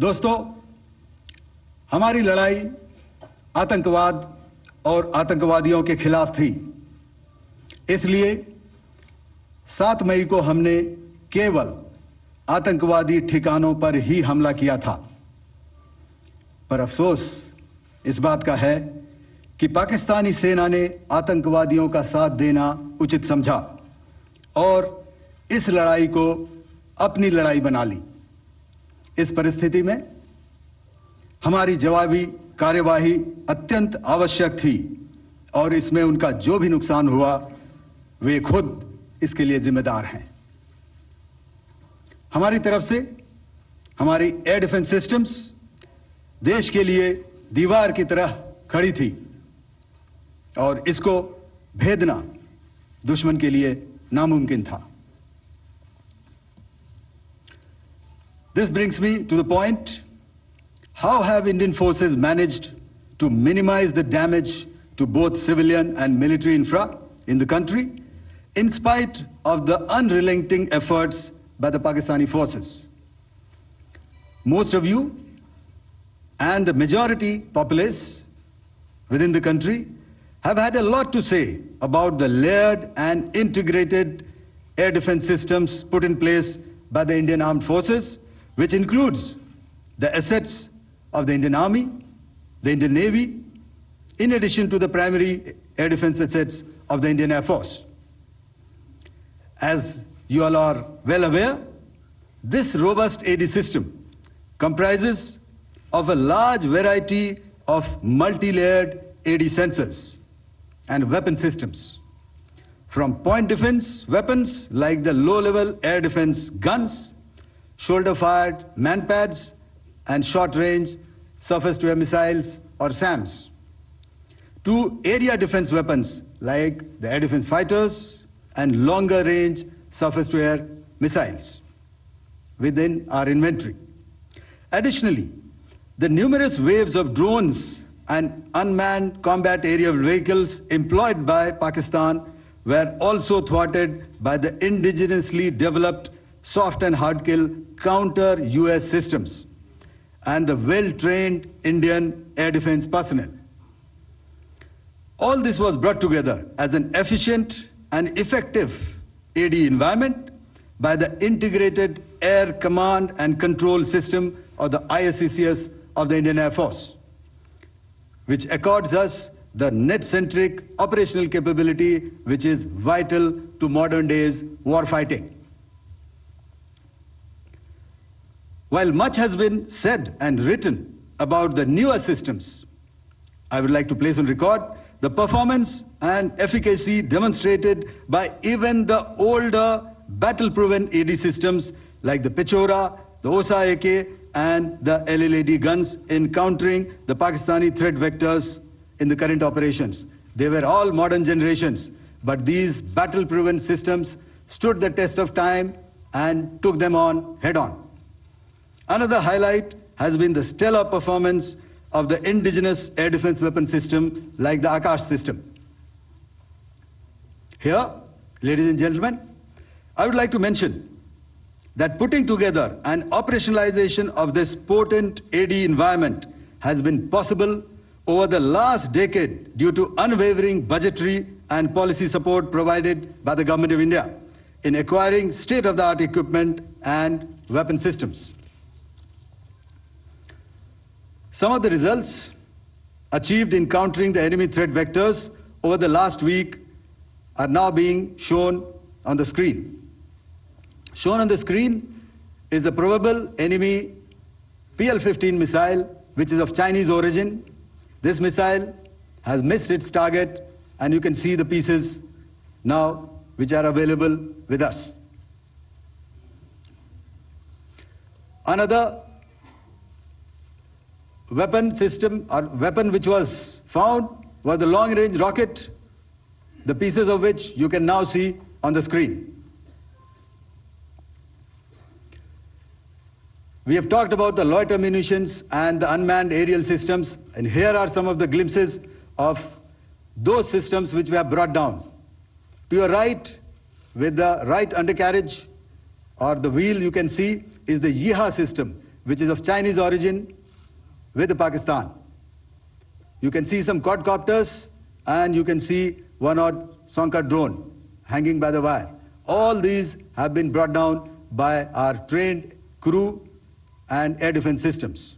दोस्तों, हमारी लड़ाई आतंकवाद और आतंकवादियों के खिलाफ थी। इसलिए 7 मई को हमने केवल आतंकवादी ठिकानों पर ही हमला किया था। पर अफसोस इस बात का है कि पाकिस्तानी सेना ने आतंकवादियों का साथ देना उचित समझा और इस लड़ाई को अपनी लड़ाई बना ली। इस परिस्थिति में हमारी जवाबी कार्यवाही अत्यंत आवश्यक थी और इसमें उनका जो भी नुकसान हुआ वे खुद इसके लिए जिम्मेदार हैं। हमारी तरफ से हमारी एयर डिफेंस सिस्टम्स देश के लिए दीवार की तरह खड़ी थी और इसको भेदना दुश्मन के लिए नामुमकिन था। This brings me to the point, how have Indian forces managed to minimize the damage to both civilian and military infra in the country in spite of the unrelenting efforts by the Pakistani forces? Most of you and the majority populace within the country have had a lot to say about the layered and integrated air defense systems put in place by the Indian Armed Forces, which includes the assets of the Indian Army, the Indian Navy, in addition to the primary air defense assets of the Indian Air Force. As you all are well aware, this robust AD system comprises of a large variety of multi-layered AD sensors and weapon systems, from point defense weapons like the low-level air defense guns, shoulder-fired man-pads, and short-range surface-to-air missiles or SAMs, to area defense weapons like the air defense fighters and longer-range surface-to-air missiles within our inventory. Additionally, the numerous waves of drones and unmanned combat aerial vehicles employed by Pakistan were also thwarted by the indigenously developed soft and hard kill counter-US systems and the well-trained Indian air defense personnel. All this was brought together as an efficient and effective AD environment by the Integrated Air Command and Control System, or the ISCCS of the Indian Air Force, which accords us the net-centric operational capability which is vital to modern days warfighting. While much has been said and written about the newer systems, I would like to place on record the performance and efficacy demonstrated by even the older battle-proven AD systems like the Pechora, the Osa AK, and the LLAD guns in countering the Pakistani threat vectors in the current operations. They were all modern generations, but these battle-proven systems stood the test of time and took them on head-on. Another highlight has been the stellar performance of the indigenous air defense weapon system like the Akash system. Here, ladies and gentlemen, I would like to mention that putting together and operationalization of this potent AD environment has been possible over the last decade due to unwavering budgetary and policy support provided by the Government of India in acquiring state-of-the-art equipment and weapon systems. Some of the results achieved in countering the enemy threat vectors over the last week are now being shown on the screen. Shown on the screen is the probable enemy PL-15 missile, which is of Chinese origin. This missile has missed its target, and you can see the pieces now which are available with us. Another weapon system or weapon which was found was the long-range rocket, the pieces of which you can now see on the screen. We have talked about the loiter munitions and the unmanned aerial systems, and here are some of the glimpses of those systems which we have brought down. To your right, with the right undercarriage or the wheel, you can see is the YIHA system, which is of Chinese origin, with Pakistan. You can see some quadcopters, and you can see one odd Sonka drone hanging by the wire. All these have been brought down by our trained crew and air defense systems.